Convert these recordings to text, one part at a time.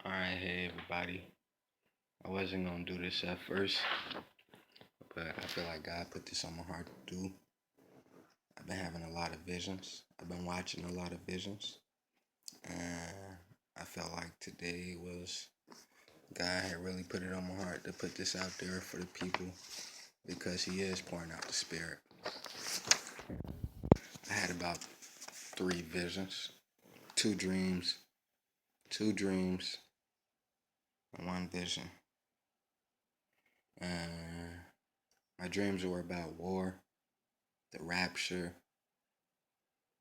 Alright, hey everybody. I wasn't gonna do this at first, but I feel like God put this on my heart to do. I've been having a lot of visions. I've been watching a lot of visions. And I felt like today was God had really put it on my heart to put this out there for the people because He is pouring out the Spirit. I had about 3 visions, 2 dreams, and 1 vision. And my dreams were about war, the rapture,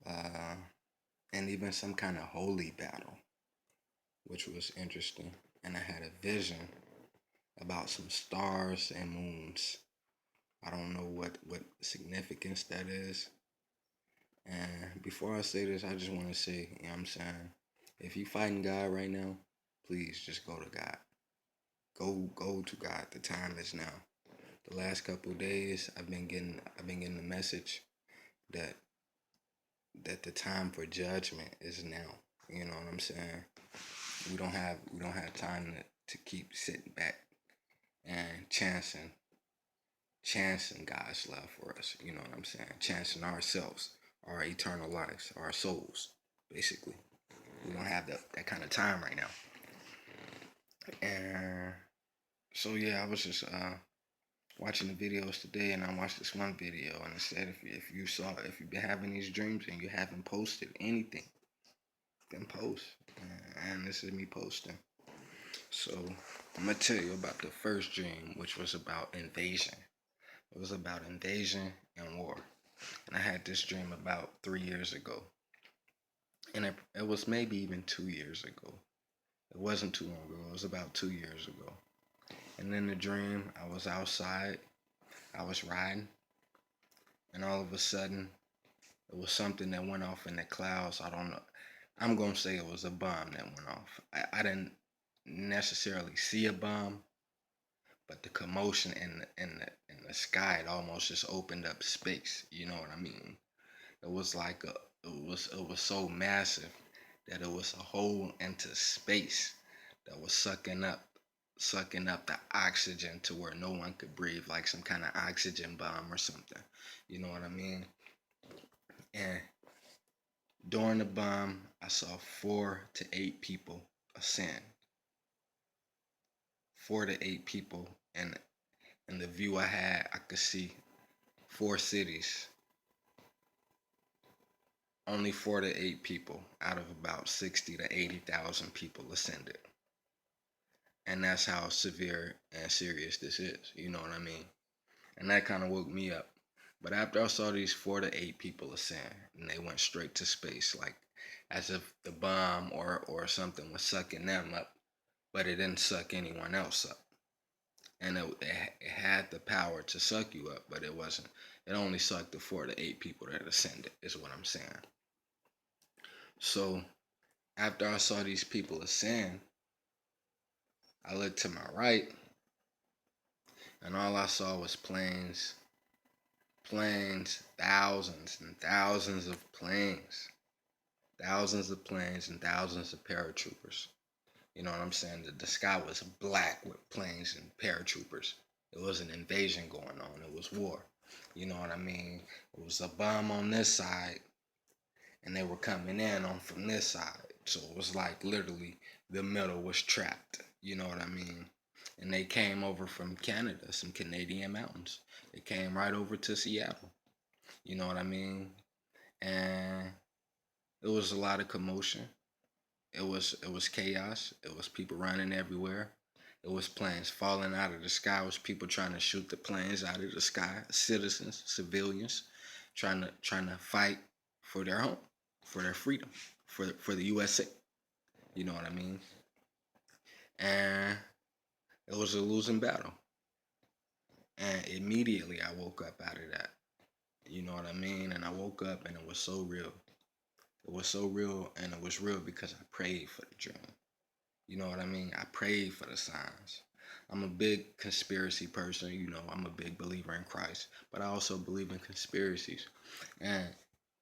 and even some kind of holy battle, which was interesting. And I had a vision about some stars and moons. I don't know what significance that is. And before I say this, I just want to say, you know what I'm saying, if you fighting God right now, please just go to God. Go to God. The time is now. The last couple of days, I've been getting the message that the time for judgment is now. You know what I'm saying? We don't have time to keep sitting back and chancing God's love for us. You know what I'm saying? Chancing ourselves, our eternal lives, our souls, basically. We don't have that kind of time right now. And so yeah, I was just watching the videos today, and I watched this one video, and it said if you've been having these dreams and you haven't posted anything, then post. And this is me posting. So I'm gonna tell you about the first dream, which was about invasion. It was about invasion and war. And I had this dream about 3 years ago. And it was maybe even 2 years ago. It wasn't too long ago. It was about 2 years ago. And in the dream, I was outside. I was riding. And all of a sudden, it was something that went off in the clouds. I don't know. I'm going to say it was a bomb that went off. I didn't necessarily see a bomb, but the commotion in the sky, it almost just opened up space. You know what I mean? It was like it was so massive that it was a hole into space that was sucking up the oxygen to where no one could breathe, like some kind of oxygen bomb or something. You know what I mean? And during the bomb, I saw 4 to 8 people ascend. 4 to 8 people, and in the view I had, I could see 4 cities. Only 4 to 8 people out of about 60 to 80,000 people ascended. And that's how severe and serious this is. You know what I mean? And that kind of woke me up. But after I saw these 4 to 8 people ascend, and they went straight to space, like as if the bomb or something was sucking them up, but it didn't suck anyone else up. And it had the power to suck you up, but it wasn't. It only sucked the 4 to 8 people that ascended, is what I'm saying. So after I saw these people ascend, I looked to my right, and all I saw was planes, thousands and thousands of planes, and thousands of paratroopers. You know what I'm saying? The sky was black with planes and paratroopers. It was an invasion going on. It was war. You know what I mean? It was a bomb on this side, and they were coming in on from this side. So it was like literally the middle was trapped. You know what I mean? And they came over from Canada, some Canadian mountains. They came right over to Seattle. You know what I mean? And it was a lot of commotion. It was chaos. It was people running everywhere. It was planes falling out of the sky. It was people trying to shoot the planes out of the sky. Citizens, civilians, trying to fight for their home, for their freedom, for the USA. You know what I mean? And it was a losing battle. And immediately I woke up out of that. You know what I mean? And I woke up and it was so real. It was so real, and it was real because I prayed for the dream. You know what I mean? I prayed for the signs. I'm a big conspiracy person. You know, I'm a big believer in Christ, but I also believe in conspiracies. And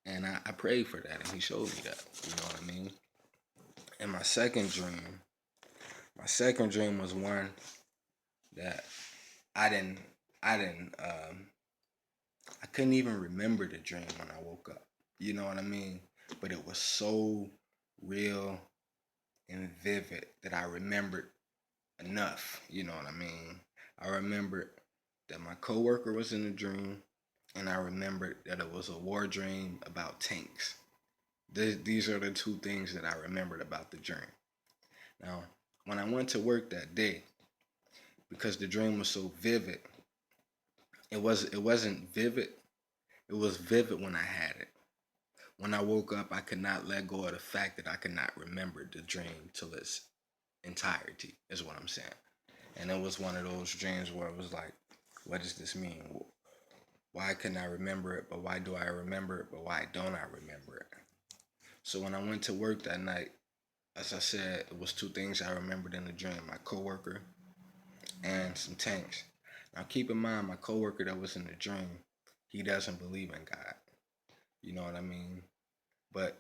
I prayed for that, and He showed me that. You know what I mean? In my second dream, My second dream was one that I didn't, I didn't, I couldn't even remember the dream when I woke up. You know what I mean? But it was so real and vivid that I remembered enough. You know what I mean? I remembered that my coworker was in the dream, and I remembered that it was a war dream about tanks. These are the two things that I remembered about the dream. Now, when I went to work that day, because the dream was so vivid, it wasn't vivid. It was vivid when I had it. When I woke up, I could not let go of the fact that I could not remember the dream till its entirety, is what I'm saying. And it was one of those dreams where it was like, what does this mean? Why couldn't I remember it? But why do I remember it? But why don't I remember it? So when I went to work that night, as I said, it was two things I remembered in the dream: my coworker and some tanks. Now keep in mind, my coworker that was in the dream, he doesn't believe in God. You know what I mean? But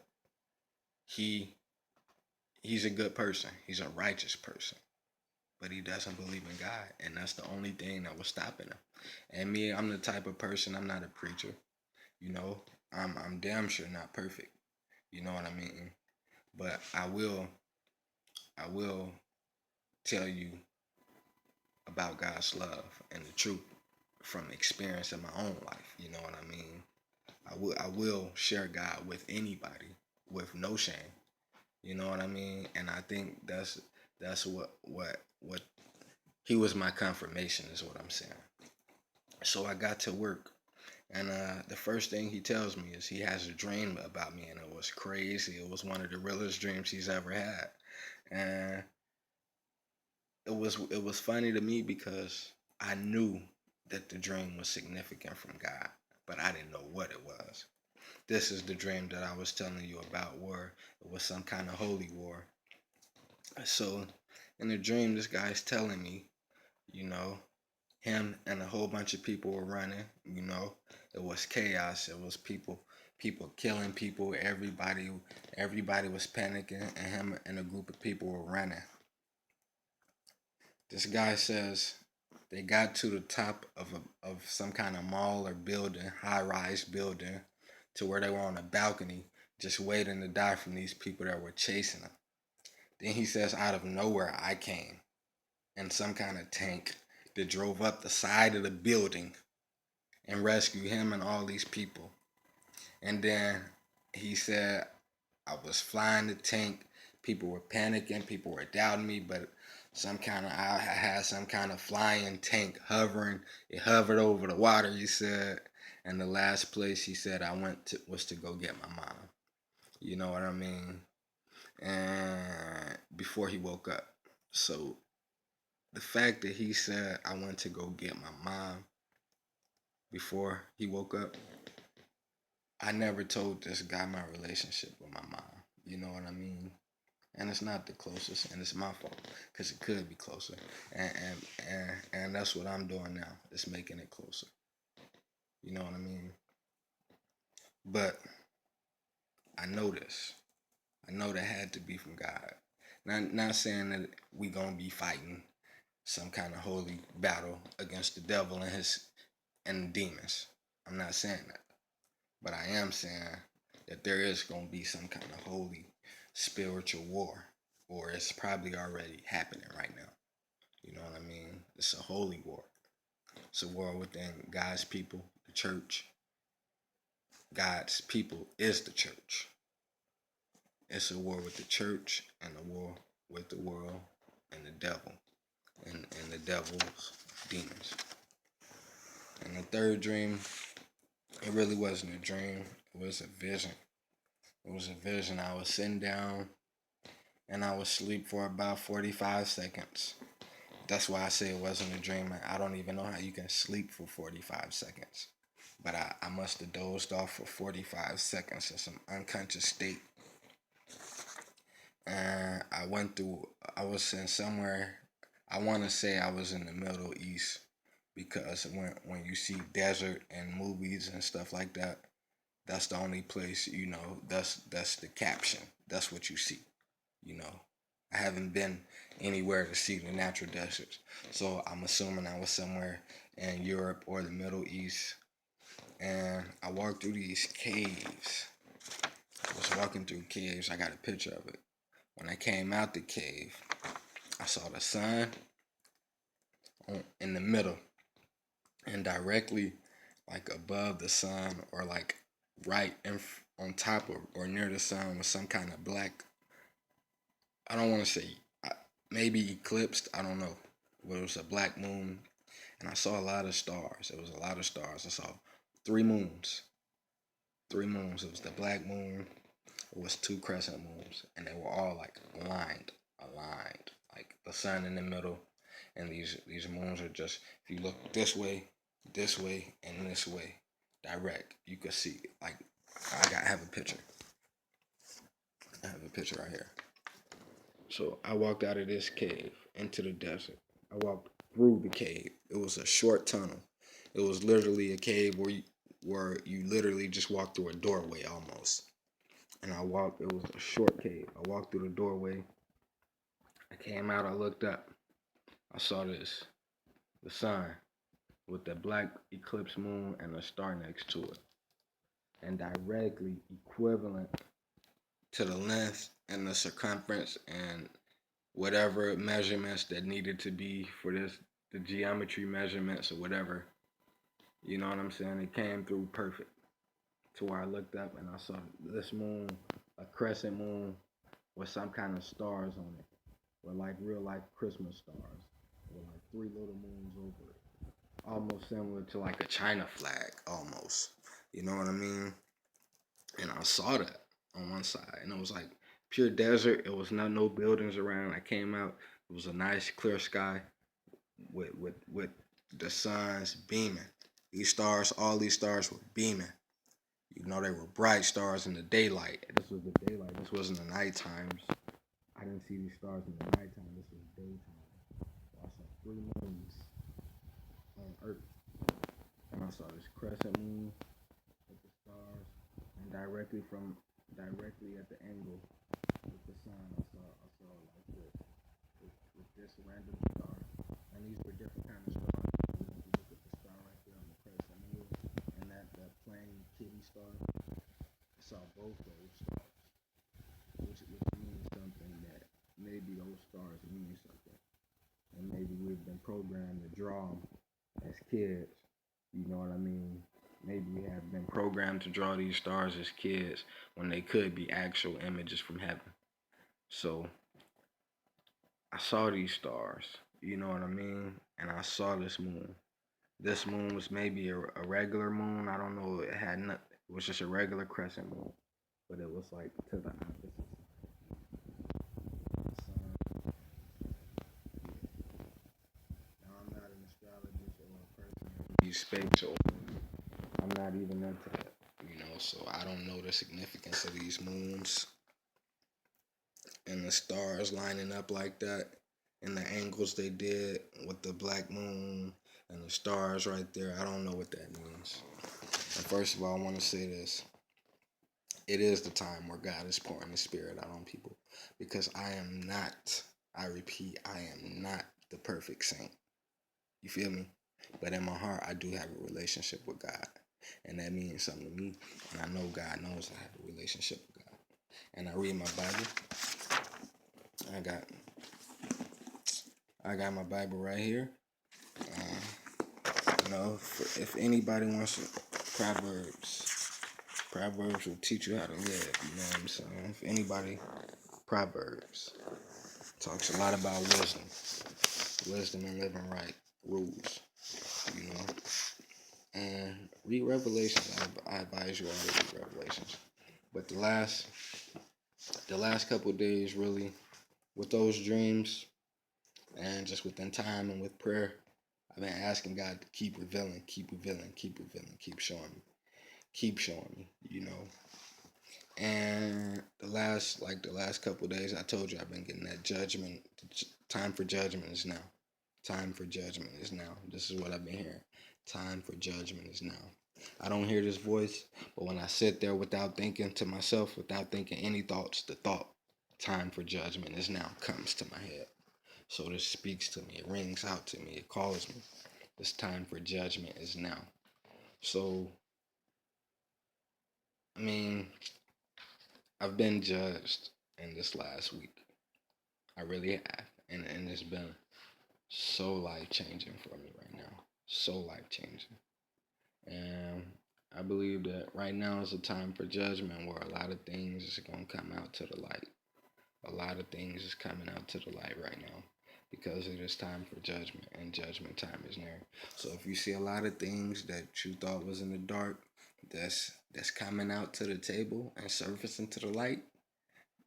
he he's a good person. He's a righteous person. But he doesn't believe in God, and that's the only thing that was stopping him. And me, I'm the type of person. I'm not a preacher. You know, I'm damn sure not perfect. You know what I mean? But I will tell you about God's love and the truth from experience in my own life. You know what I mean? I will share God with anybody with no shame. You know what I mean? And I think that's what he was my confirmation, is what I'm saying. So I got to work, and the first thing he tells me is he has a dream about me, and it was crazy. It was one of the realest dreams he's ever had, and it was funny to me because I knew that the dream was significant from God, but I didn't know what it was. This is the dream that I was telling you about, where it was some kind of holy war. So in the dream, this guy's telling me, you know, him and a whole bunch of people were running. It was chaos. It was people killing people. Everybody was panicking, and him and a group of people were running. This guy says they got to the top of some kind of mall or building, high rise building, to where they were on a balcony, just waiting to die from these people that were chasing them. Then he says, out of nowhere, I came in some kind of tank that drove up the side of the building and rescued him and all these people. And then he said, I was flying the tank. People were panicking. People were doubting me, but I had some kind of flying tank hovering. It hovered over the water, he said. And the last place he said I went to was to go get my mom. You know what I mean? And before he woke up. So the fact that he said I went to go get my mom before he woke up, I never told this guy my relationship with my mom. You know what I mean? And it's not the closest, and it's my fault because it could be closer. And that's what I'm doing now. It's making it closer. You know what I mean? But I know this. I know that had to be from God. Not saying that we gonna be fighting some kind of holy battle against the devil and the demons. I'm not saying that. But I am saying that there is going to be some kind of holy spiritual war, or it's probably already happening right now. You know what I mean? It's a holy war. It's a war within God's people, the church. God's people is the church. It's a war with the church and a war with the world and the devil and the devil's demons. And the third dream, it really wasn't a dream. It was a vision. It was a vision. I was sitting down and I was asleep for about 45 seconds. That's why I say it wasn't a dream. I don't even know how you can sleep for 45 seconds. But I must have dozed off for 45 seconds in some unconscious state. And I was in somewhere, I want to say I was in the Middle East, because when you see desert and movies and stuff like that, that's the only place, that's the caption. That's what you see. You know, I haven't been anywhere to see the natural deserts. So I'm assuming I was somewhere in Europe or the Middle East. And I walked through these caves. I was walking through caves. I got a picture of it. When I came out the cave, I saw the sun in the middle, and directly like above the sun, or like right on top of or near the sun, was some kind of black, I don't want to say, maybe eclipsed, I don't know, but it was a black moon. And I saw a lot of stars. It was a lot of stars. I saw three moons. Three moons. It was the black moon. It was two crescent moons, and they were all like aligned, like the sun in the middle. And these moons are just, if you look this way, and this way, direct, you could see it. Like I have a picture. I have a picture right here. So I walked out of this cave into the desert. I walked through the cave. It was a short tunnel. It was literally a cave where you literally just walked through a doorway almost. And it was a short cave. I walked through the doorway. I came out, I looked up. I saw the sun with the black eclipse moon and a star next to it. And directly equivalent to the length and the circumference and whatever measurements that needed to be for the geometry measurements or whatever. You know what I'm saying? It came through perfect to where I looked up and I saw this moon, a crescent moon with some kind of stars on it, with like real life Christmas stars, with like three little moons over it, almost similar to like a China flag, almost. You know what I mean? And I saw that on one side, and it was like pure desert. It was no buildings around. I came out. It was a nice clear sky with the suns beaming. All these stars were beaming. You know, they were bright stars in the daylight. This was the daylight. This wasn't the night times. I didn't see these stars in the nighttime. This was daytime. So I saw three moons on Earth. And I saw this crescent moon with the stars. And directly at the angle with the sun, I saw like this. With this random star. And these were different kind of stars. If you look at the star right there on the crescent moon and that plain kitty star, I saw both those stars, which means something, that maybe those stars mean something, and maybe we've been programmed to draw them as kids. You know what I mean? Maybe we have been programmed to draw these stars as kids when they could be actual images from heaven. So I saw these stars, you know what I mean? And I saw this moon. This moon was maybe a regular moon. I don't know. It was just a regular crescent moon, but it was like to the opposite. Now I'm not an astrologist or a person who use spatial. I'm not even into that, so I don't know the significance of these moons and the stars lining up like that, and the angles they did with the black moon and the stars right there. I don't know what that means. And first of all, I want to say this. It is the time where God is pouring His Spirit out on people, because I repeat, I am not the perfect saint. You feel me? But in my heart, I do have a relationship with God. And that means something to me. And I know God knows I have a relationship with God. And I read my Bible. I got my Bible right here. If anybody wants Proverbs will teach you how to live. You know what I'm saying? If anybody, Proverbs talks a lot about wisdom and living right, rules. And read Revelations. I advise you all to read Revelations. But the last couple of days, really, with those dreams, and just within time and with prayer, I've been asking God to keep revealing, keep showing me, And the last couple of days, I told you I've been getting that judgment. Time for judgment is now. Time for judgment is now. This is what I've been hearing. Time for judgment is now. I don't hear this voice, but when I sit there without thinking to myself, without thinking any thoughts, the thought Time for judgment is now comes to my head. So this speaks to me. It rings out to me. It calls me. This time for judgment is now. So, I mean, I've been judged in this last week. I really have. And it's been so life changing for me right now. So life changing. And I believe that right now is a time for judgment where a lot of things is going to come out to the light. A lot of things is coming out to the light right now because it is time for judgment, and judgment time is near. So if you see a lot of things that you thought was in the dark that's coming out to the table and surfacing to the light,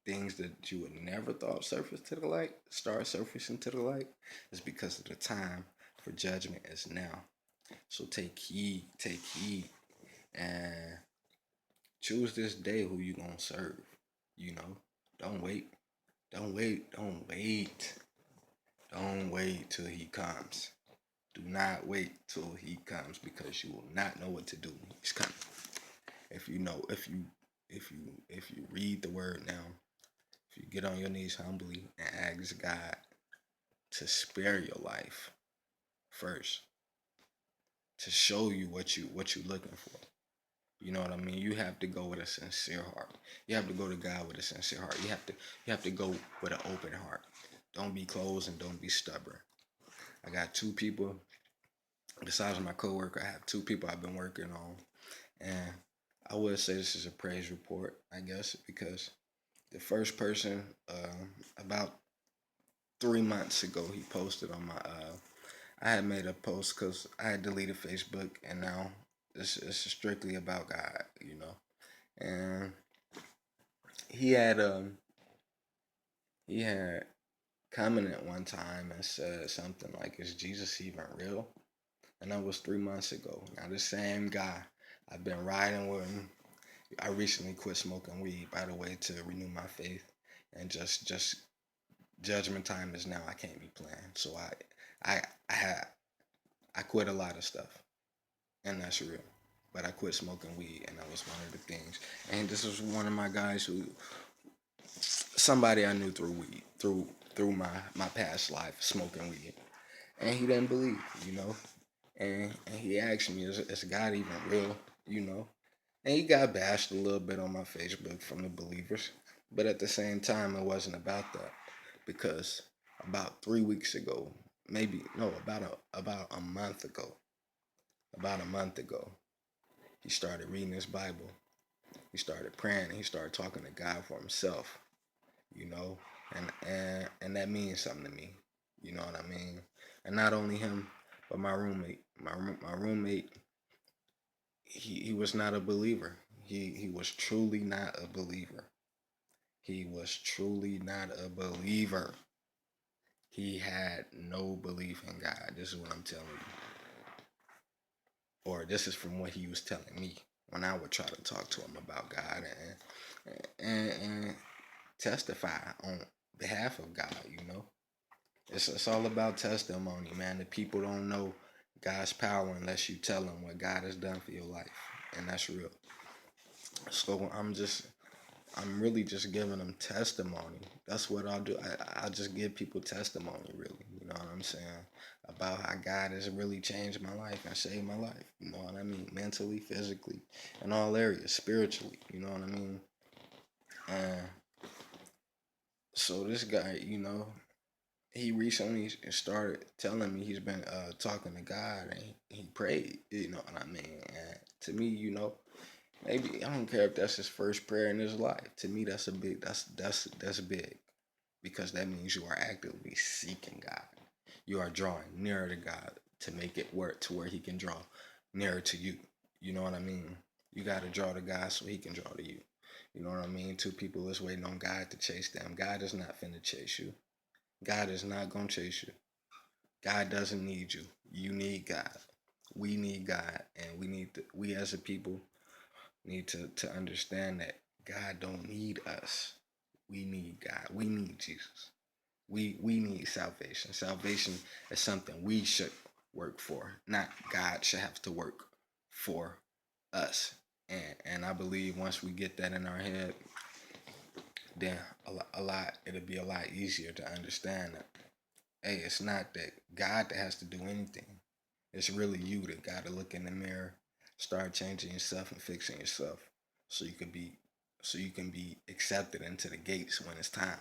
things that you would never thought surfaced to the light start surfacing to the light, is because of the time for judgment is now. So take heed, and choose this day who you gonna serve. You know, don't wait. Don't wait. Don't wait. Don't wait till he comes. Do not wait till he comes, because you will not know what to do when he's coming. If you know, if you read the word now, if you get on your knees humbly and ask God to spare your life first, to show you what you're looking for. You know what I mean? You have to go with a sincere heart. You have to go to God with a sincere heart. You have to go with an open heart. Don't be closed and don't be stubborn. I got two people besides my coworker. I have two people I've been working on, and I would say this is a praise report, I guess, because the first person, about 3 months ago, he posted on my. I had made a post because I had deleted Facebook, and now it's strictly about God, you know. And he had he had commented one time and said something like, "Is Jesus even real?" And that was 3 months ago. Now the same guy, I've been riding with him. I recently quit smoking weed, by the way, to renew my faith, and just judgment time is now. I can't be playing. So I I had I quit a lot of stuff, and that's real. But I quit smoking weed, and that was one of the things. And this was one of my guys who, somebody I knew through weed, through my past life smoking weed, and he didn't believe, you know. And he asked me, is God even real, you know? And he got bashed a little bit on my Facebook from the believers, but at the same time, it wasn't about that, because about 3 weeks ago, maybe no, about a month ago, he started reading his Bible. He started praying, and he started talking to God for himself, you know, and that means something to me, you know what I mean? And not only him, but my roommate, my roommate, he was not a believer. He was truly not a believer. He was truly not a believer. He had no belief in God. This is what I'm telling you. Or this is from what he was telling me when I would try to talk to him about God and testify on behalf of God, you know. It's all about testimony, man. The people don't know God's power unless you tell them what God has done for your life. And that's real. So I'm really just giving them testimony. That's what I'll do. I'll just give people testimony, really. You know what I'm saying? About how God has really changed my life and saved my life. You know what I mean? Mentally, physically, in all areas, spiritually. You know what I mean? And so this guy, you know, he recently started telling me he's been talking to God, and he prayed. You know what I mean? And to me, you know, maybe I don't care if that's his first prayer in his life. To me, that's a big. That's big, because that means you are actively seeking God. You are drawing nearer to God to make it work to where He can draw nearer to you. You know what I mean? You got to draw to God so He can draw to you. You know what I mean? Two people is waiting on God to chase them. God is not finna chase you. God is not gonna chase you. God doesn't need you. You need God. We need God, and we as a people need to understand that God don't need us. We need God. We need Jesus. We need salvation. Salvation is something we should work for, not God should have to work for us. And I believe once we get that in our head, then it'll be a lot easier to understand that, hey, it's not that God that has to do anything. It's really you that got to look in the mirror, start changing yourself and fixing yourself, so you can be accepted into the gates when it's time.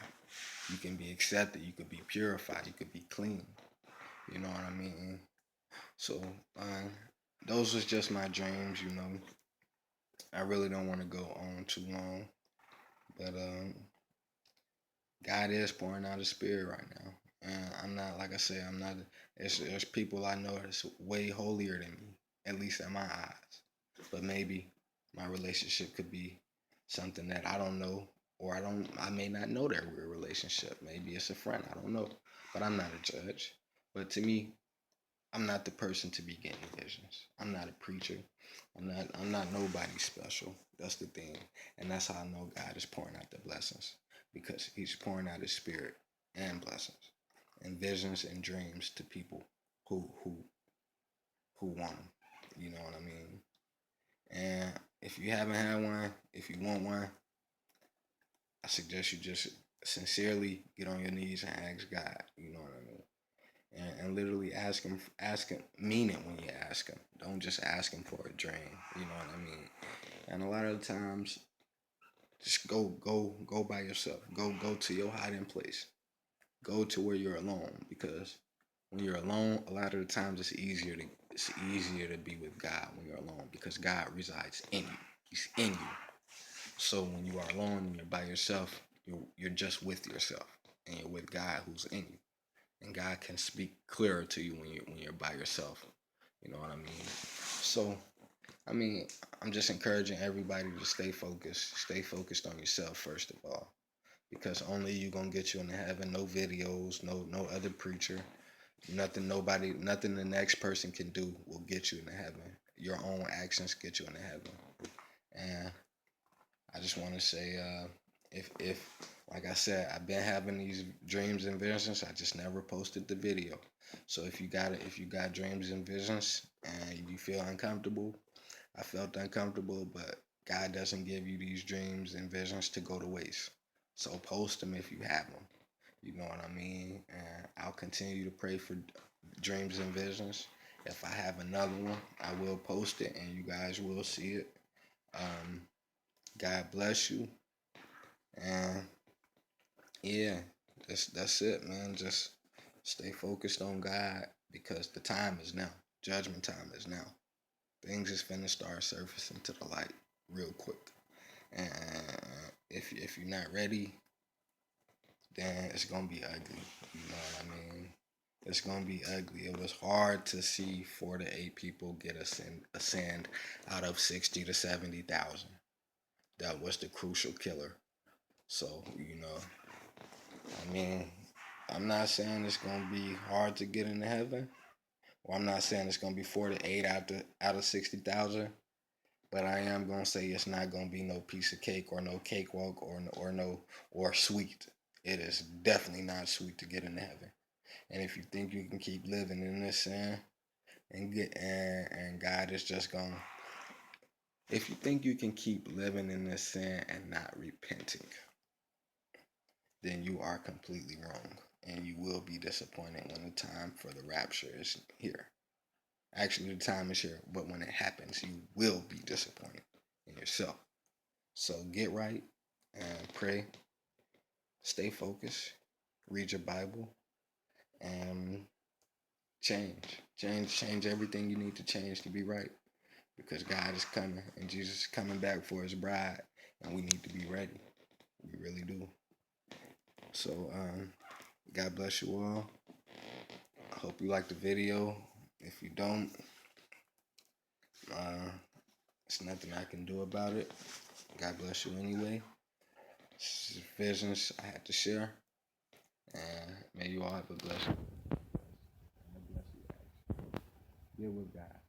You can be accepted. You could be purified. You could be clean. You know what I mean? So, um, those was just my dreams. I really don't want to go on too long, but God is pouring out His Spirit right now, and I'm not, like I said, I'm not. There's people I know that's way holier than me, at least in my eyes. But maybe my relationship could be something that I don't know, or I may not know their real relationship. Maybe it's a friend. I don't know, but I'm not a judge. But to me, I'm not the person to be getting visions. I'm not a preacher. I'm not nobody special. That's the thing. And that's how I know God is pouring out the blessings. Because He's pouring out His Spirit and blessings and visions and dreams to people who who who want them. You know what I mean? And if you haven't had one, if you want one, I suggest you just sincerely get on your knees and ask God. You know what I mean? And literally ask him, mean it when you ask him. Don't just ask him for a dream. You know what I mean? And a lot of the times, just go by yourself. Go to your hiding place. Go to where you're alone, because when you're alone, a lot of the times it's easier to be with God when you're alone, because God resides in you. He's in you. So when you are alone and you're by yourself, you're just with yourself, and you're with God who's in you, and God can speak clearer to you when you're by yourself. You know what I mean? So, I mean, I'm just encouraging everybody to stay focused. Stay focused on yourself first of all, because only you gonna get you into heaven. No videos, no other preacher, nothing the next person can do will get you into heaven. Your own actions get you into heaven. And I just want to say, if like I said, I've been having these dreams and visions. I just never posted the video. So if you got dreams and visions and you feel uncomfortable, I felt uncomfortable, but God doesn't give you these dreams and visions to go to waste. So post them if you have them. You know what I mean? And I'll continue to pray for dreams and visions. If I have another one, I will post it and you guys will see it. Um, God bless you. And yeah, that's it, man. Just stay focused on God, because the time is now. Judgment time is now. Things is finna start surfacing to the light real quick. And if you're not ready, then it's gonna be ugly. You know what I mean? It's gonna be ugly. It was hard to see 4 to 8 people get ascend out of 60 to 70,000. That was the crucial killer. So I mean, I'm not saying it's gonna be hard to get into heaven, or I'm not saying it's gonna be 4 to 8 out of 60,000. But I am gonna say it's not gonna be no piece of cake or no cakewalk or sweet. It is definitely not sweet to get into heaven. And if you think you can keep living in this sin and God is just gonna, if you think you can keep living in this sin and not repenting, then you are completely wrong, and you will be disappointed when the time for the rapture is here. Actually, the time is here, but when it happens, you will be disappointed in yourself. So get right and pray, stay focused, read your Bible, and change everything you need to change to be right, because God is coming and Jesus is coming back for His bride, and we need to be ready. We really do. So, God bless you all. I hope you liked the video. If you don't, uh, it's nothing I can do about it. God bless you anyway. This is visions I had to share. And may you all have a blessed day. God bless you guys. Deal with God.